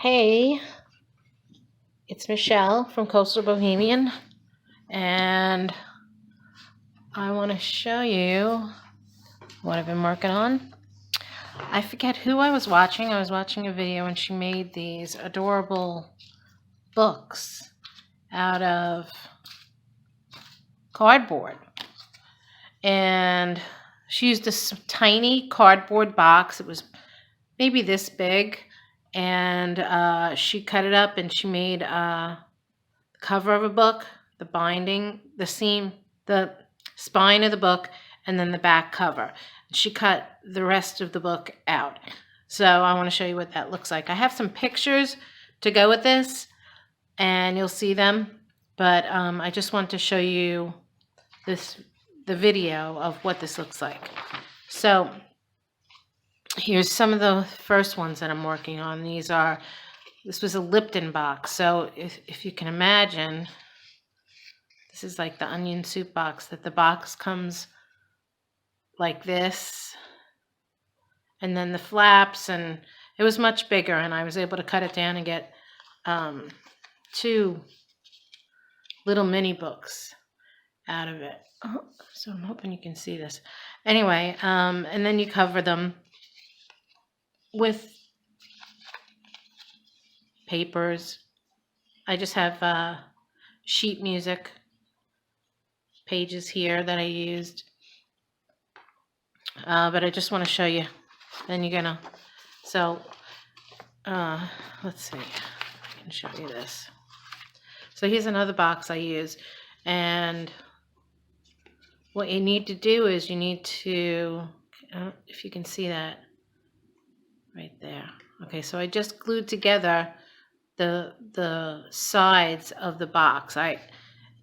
Hey, it's Michelle from Coastal Bohemian, and I want to show you what I've been working on. I forget who I was watching. I was watching a video, and she made these adorable books out of cardboard. And she used this tiny cardboard box. It was maybe this big, and she cut it up and she made the cover of a book, the binding, the seam, the spine of the book, and then the back cover. She cut the rest of the book out. So I want to show you what that looks like. I have some pictures to go with this, and you'll see them, but I just want to show you the video of what this looks like. So here's some of the first ones that I'm working on. This was a Lipton box. So if you can imagine, this is like the onion soup box, that the box comes like this, and then the flaps, and it was much bigger, and I was able to cut it down and get two little mini books out of it. So I'm hoping you can see this. Anyway, and then you cover them with papers. I just have sheet music pages here that I used, but I just want to show you. Then you're gonna, so let's see if I can show you this. So here's another box I use, and what you need to do is you need to, if you can see that right there. Okay, so I just glued together the sides of the box.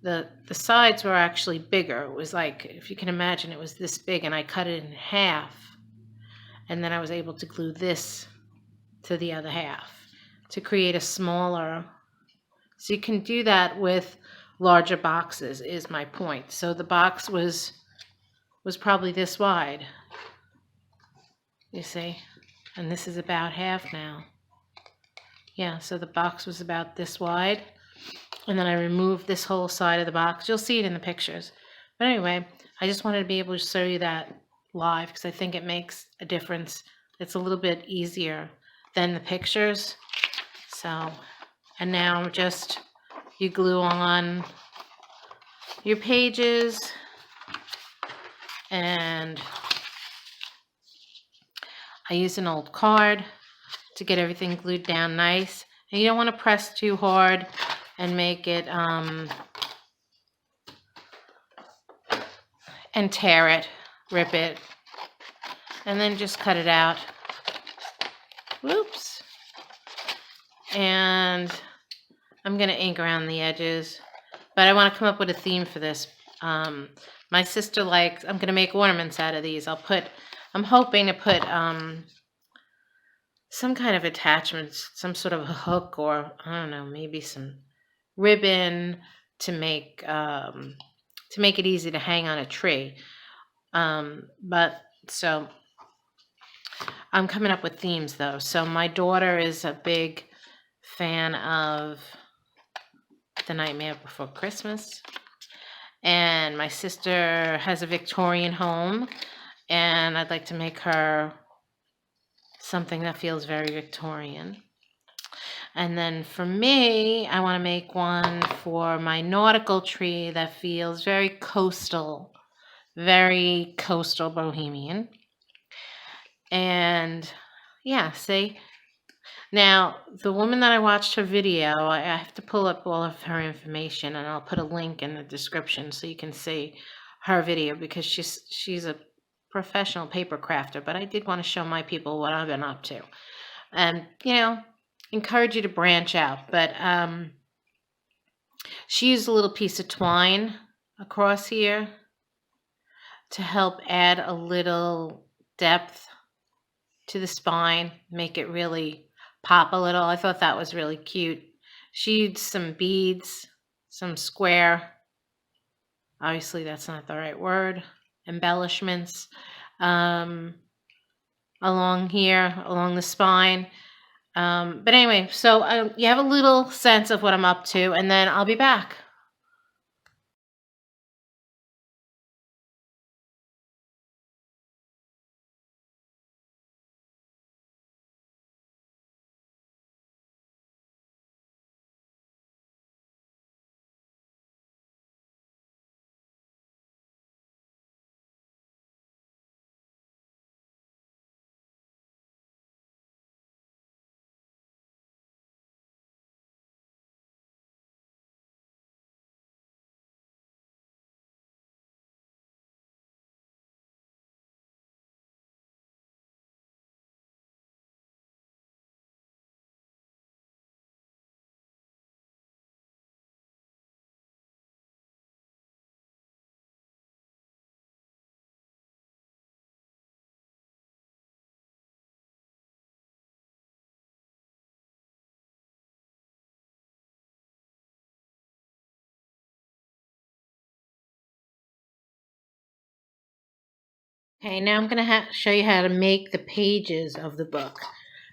The sides were actually bigger. It was like, if you can imagine, it was this big, and I cut it in half, and then I was able to glue this to the other half to create a smaller. So you can do that with larger boxes, is my point. So the box was probably this wide, you see, and this is about half now. Yeah, so the box was about this wide, and then I removed this whole side of the box. You'll see it in the pictures. But anyway, I just wanted to be able to show you that live because I think it makes a difference. It's a little bit easier than the pictures. So, and now just you glue on your pages, and I use an old card to get everything glued down nice. And you don't want to press too hard and make it and tear it, rip it, and then just cut it out. Whoops. And I'm going to ink around the edges, but I want to come up with a theme for this. My sister likes, I'm going to make ornaments out of these. I'm hoping to put some kind of attachments, some sort of a hook, or I don't know, maybe some ribbon to make it easy to hang on a tree. But so I'm coming up with themes though. So my daughter is a big fan of The Nightmare Before Christmas, and my sister has a Victorian home, and I'd like to make her something that feels very Victorian. And then for me, I want to make one for my nautical tree that feels very coastal bohemian. And yeah, see, now the woman that I watched her video, I have to pull up all of her information, and I'll put a link in the description so you can see her video, because she's a professional paper crafter. But I did want to show my people what I've been up to, and encourage you to branch out. But she used a little piece of twine across here to help add a little depth to the spine, make it really pop a little. I thought that was really cute. She used some beads, some square, obviously that's not the right word, embellishments along here, along the spine. But anyway, so you have a little sense of what I'm up to, and then I'll be back. Okay, now I'm going to show you how to make the pages of the book.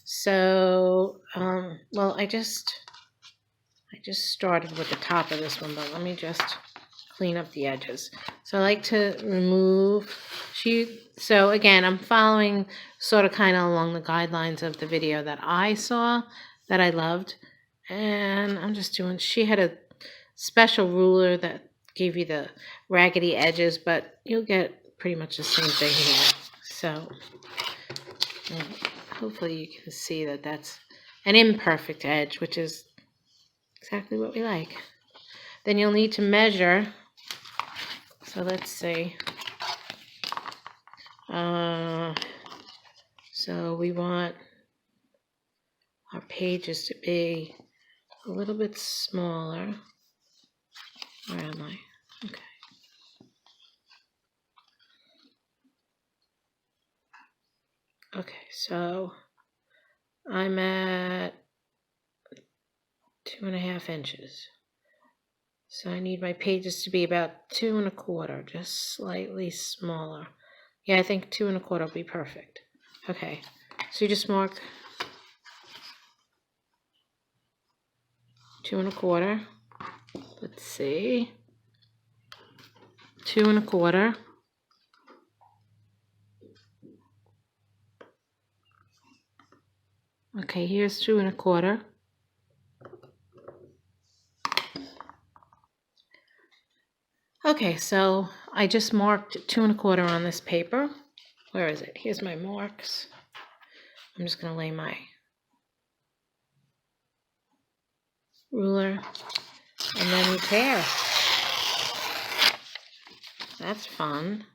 So, well, I just started with the top of this one, but let me just clean up the edges. So I like to remove, so again, I'm following sort of kind of along the guidelines of the video that I saw that I loved. And I'm just doing, she had a special ruler that gave you the raggedy edges, but you'll get pretty much the same thing here. So hopefully you can see that that's an imperfect edge, which is exactly what we like. Then you'll need to measure. So let's see. So we want our pages to be a little bit smaller. Where am I? Okay. Okay, so I'm at 2.5 inches. So I need my pages to be about 2 1/4, just slightly smaller. Yeah, I think 2 1/4 will be perfect. Okay, so you just mark 2 1/4. Let's see. 2 1/4. Okay, here's 2 1/4. Okay, so I just marked 2 1/4 on this paper. Where is it? Here's my marks. I'm just going to lay my ruler, and then we tear. That's fun.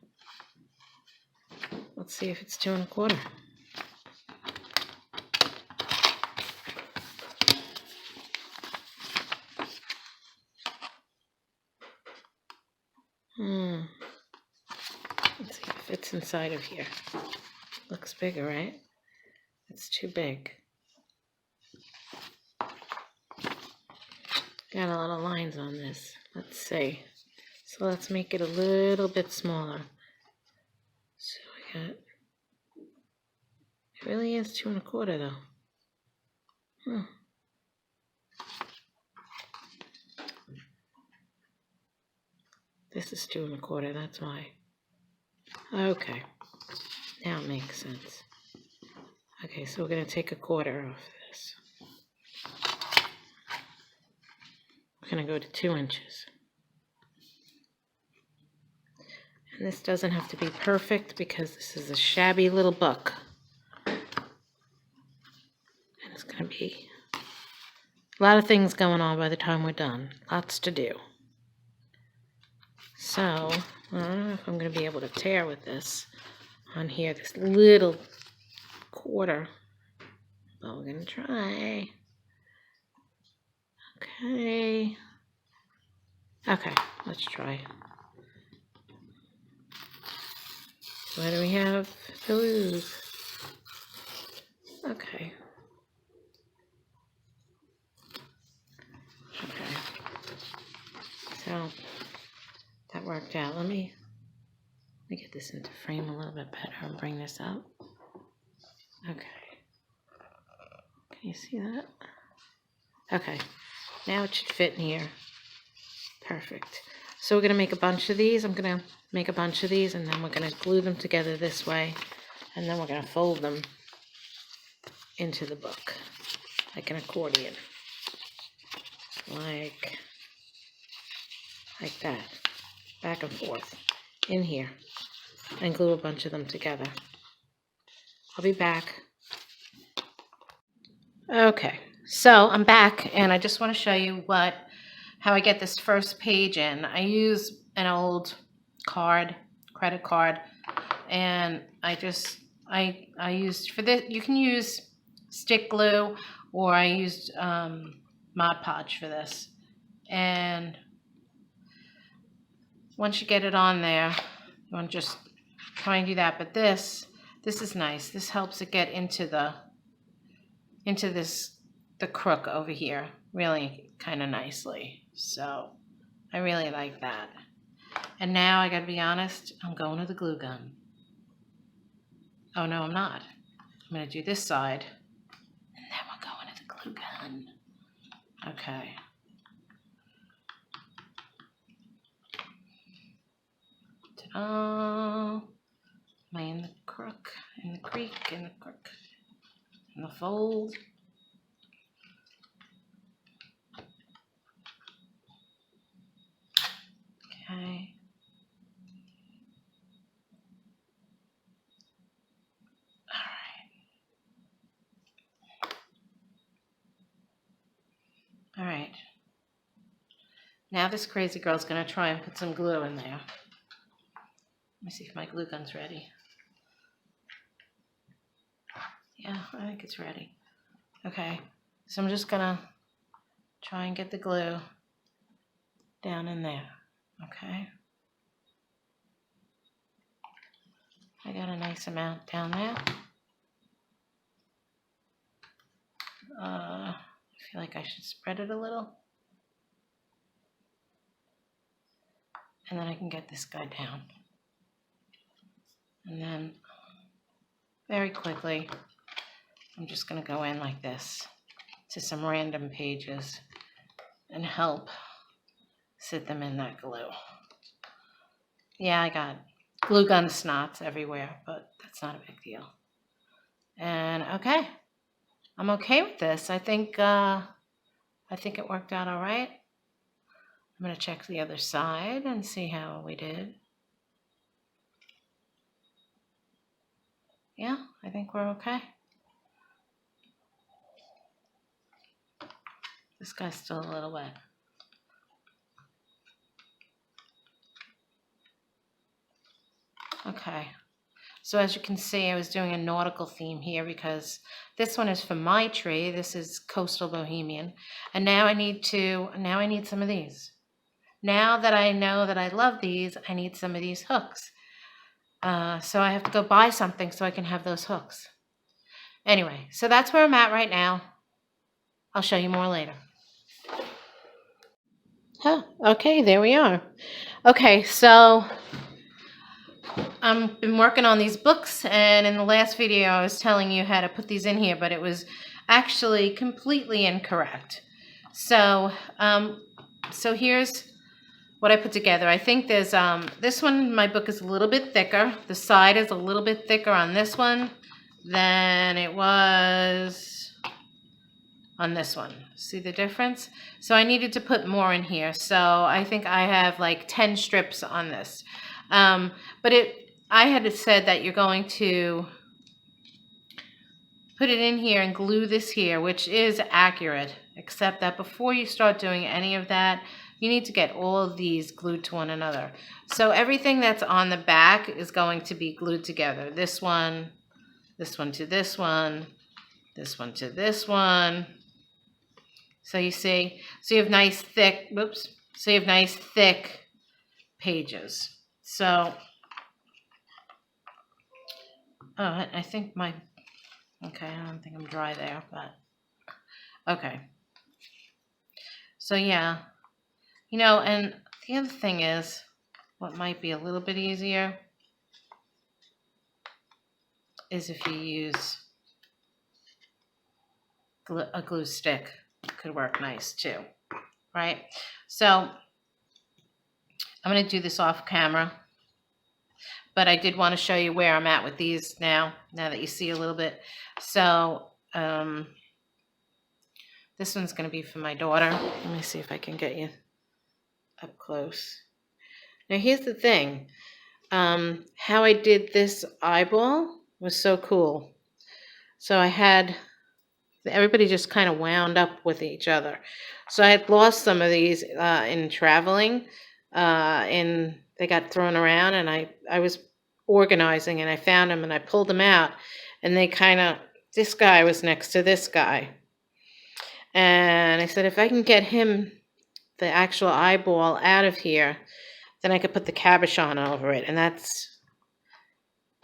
Let's see if it's 2 1/4. Let's see if it fits inside of here. Looks bigger, right? It's too big. Got a lot of lines on this. Let's see. So let's make it a little bit smaller. So we got, it really is 2 1/4 though. This is 2 1/4, that's why. Okay, now it makes sense. Okay, so we're going to take 1/4 off this. We're going to go to 2 inches. And this doesn't have to be perfect because this is a shabby little book. And it's going to be a lot of things going on by the time we're done. Lots to do. So, I don't know if I'm going to be able to tear with this on here, this little 1/4. But we're going to try. Okay. Okay, let's try. What do we have to lose? Okay. Okay. So that worked out. Let me get this into frame a little bit better and bring this up. Okay. You see that? Okay, now it should fit in here. Perfect. So we're going to make a bunch of these. I'm going to make a bunch of these, and then we're going to glue them together this way, and then we're going to fold them into the book like an accordion, like that, back and forth in here, and glue a bunch of them together. I'll be back. Okay, so I'm back, and I just want to show you how I get this first page in. I use an old credit card, and I used for this. You can use stick glue, or I used Mod Podge for this. And once you get it on there, you want to just try and do that. But this is nice. This helps it get into the crook over here really kind of nicely. So I really like that. And now I gotta be honest, I'm going to the glue gun. Oh no, I'm not. I'm gonna do this side, and then we're going to the glue gun. Okay. Ta-da! Am I in the crook, in the creek, in the crook, in the fold? Okay. All right. Now this crazy girl's gonna try and put some glue in there. Let me see if my glue gun's ready. Yeah, I think it's ready. Okay, so I'm just gonna try and get the glue down in there. Okay. I got a nice amount down there. I feel like I should spread it a little. And then I can get this guy down. And then very quickly, I'm just going to go in like this to some random pages and help sit them in that glue. Yeah, I got glue gun snots everywhere, but that's not a big deal. And okay, I'm okay with this. I think it worked out all right. I'm going to check the other side and see how we did. Yeah, I think we're okay. This guy's still a little wet. Okay, so as you can see, I was doing a nautical theme here because this one is for my tree. This is Coastal Bohemian. And now I need some of these. Now that I know that I love these, I need some of these hooks. So I have to go buy something so I can have those hooks. Anyway, so that's where I'm at right now. I'll show you more later. Huh, okay, there we are. Okay, so I've been working on these books, and in the last video I was telling you how to put these in here, but it was actually completely incorrect. So, so here's what I put together. I think there's, this one, my book is a little bit thicker. The side is a little bit thicker on this one than it was on this one. See the difference? So I needed to put more in here. So I think I have like 10 strips on this. But I had said that you're going to put it in here and glue this here, which is accurate, except that before you start doing any of that, you need to get all of these glued to one another. So everything that's on the back is going to be glued together. This one to this one, this one to this one. So you see, so you have nice thick, so you have nice thick pages. So, oh, I think okay, I don't think I'm dry there, but okay. So yeah, you know, and the other thing is, what might be a little bit easier is if you use a glue stick could work nice too, right? So I'm going to do this off camera, but I did want to show you where I'm at with these now that you see a little bit. So this one's going to be for my daughter. Let me see if I can get you up close. Now here's the thing. How I did this eyeball was so cool. So I had everybody just kind of wound up with each other. So I had lost some of these in traveling, and they got thrown around, and I was organizing, and I found them, and I pulled them out, and they kind of, this guy was next to this guy. And I said, if I can get him, the actual eyeball, out of here, then I could put the cabochon over it. And that's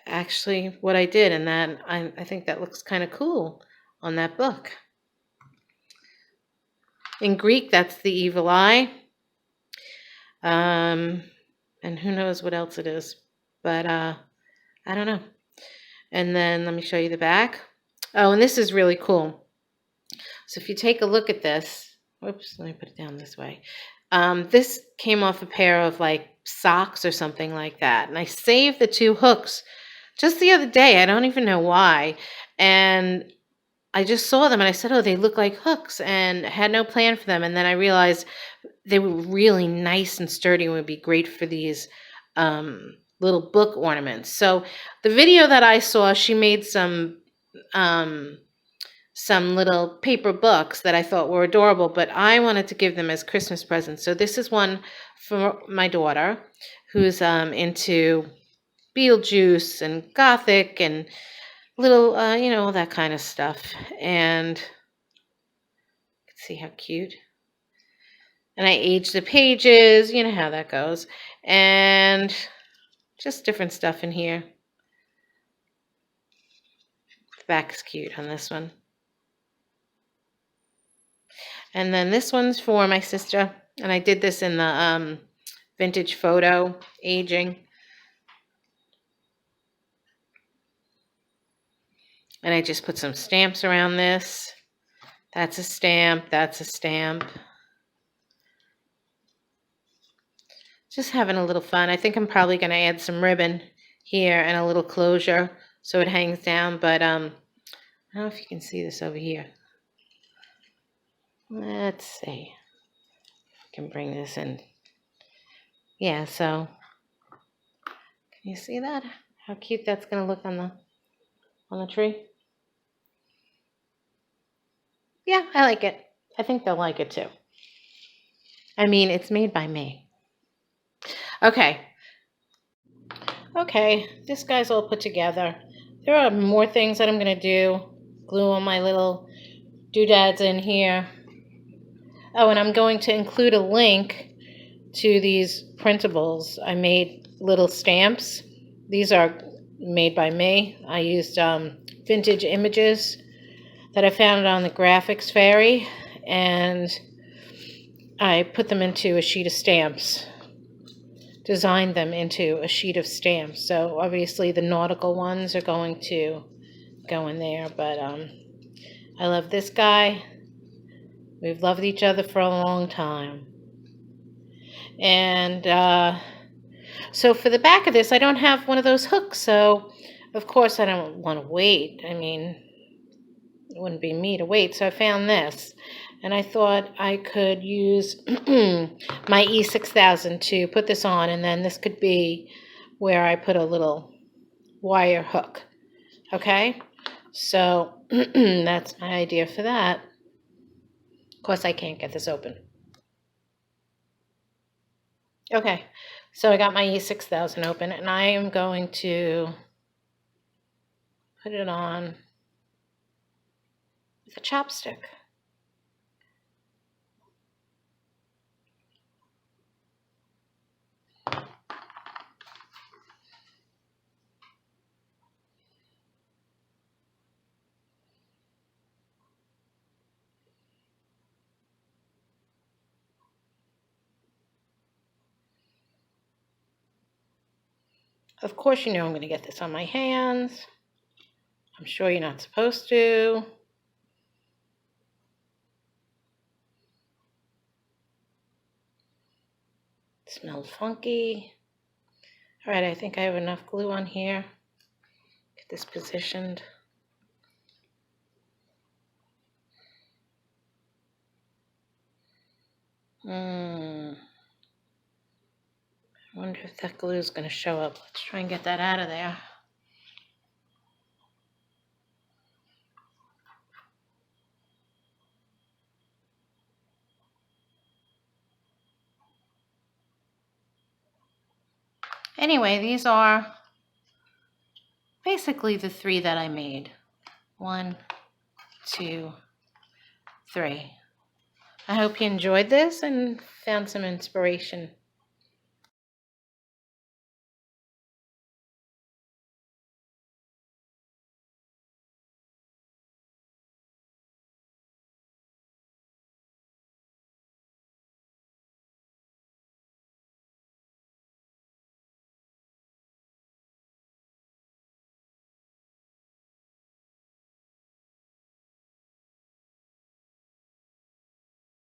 actually what I did. And then I think that looks kind of cool on that book. In Greek, that's the evil eye. And who knows what else it is. But I don't know. And then let me show you the back. Oh, and this is really cool. So if you take a look at this, whoops, let me put it down this way. This came off a pair of like socks or something like that. And I saved the 2 hooks just the other day. I don't even know why. And I just saw them and I said, oh, they look like hooks, and had no plan for them. And then I realized they were really nice and sturdy and would be great for these little book ornaments. So the video that I saw, she made some little paper books that I thought were adorable, but I wanted to give them as Christmas presents. So this is one for my daughter, who's into Beetlejuice and Gothic and little, all that kind of stuff. And see how cute. And I aged the pages, you know how that goes. And just different stuff in here. The back is cute on this one. And then this one's for my sister. And I did this in the vintage photo aging. And I just put some stamps around this. That's a stamp. That's a stamp. Just having a little fun. I think I'm probably going to add some ribbon here and a little closure so it hangs down. But I don't know if you can see this over here. Let's see. I can bring this in. Yeah, so can you see that? How cute that's going to look on the tree? Yeah, I like it. I think they'll like it too. I mean, it's made by me. Okay, this guy's all put together. There are more things that I'm going to do. Glue all my little doodads in here. Oh, and I'm going to include a link to these printables. I made little stamps. These are made by me. I used vintage images that I found on the Graphics Fairy, and I put them into a sheet of stamps. Designed them into a sheet of stamps. So obviously the nautical ones are going to go in there, but I love this guy. We've loved each other for a long time. And so for the back of this, I don't have one of those hooks, so of course I don't want to wait. I mean, it wouldn't be me to wait, so I found this. And I thought I could use my E6000 to put this on, and then this could be where I put a little wire hook. Okay? So that's my idea for that. Of course, I can't get this open. Okay, so I got my E6000 open, and I am going to put it on with a chopstick. Of course, you know I'm going to get this on my hands. I'm sure you're not supposed to. Smells funky. All right, I think I have enough glue on here. Get this positioned. I wonder if that glue is going to show up. Let's try and get that out of there. Anyway, these are basically the 3 that I made. 1, 2, 3. I hope you enjoyed this and found some inspiration.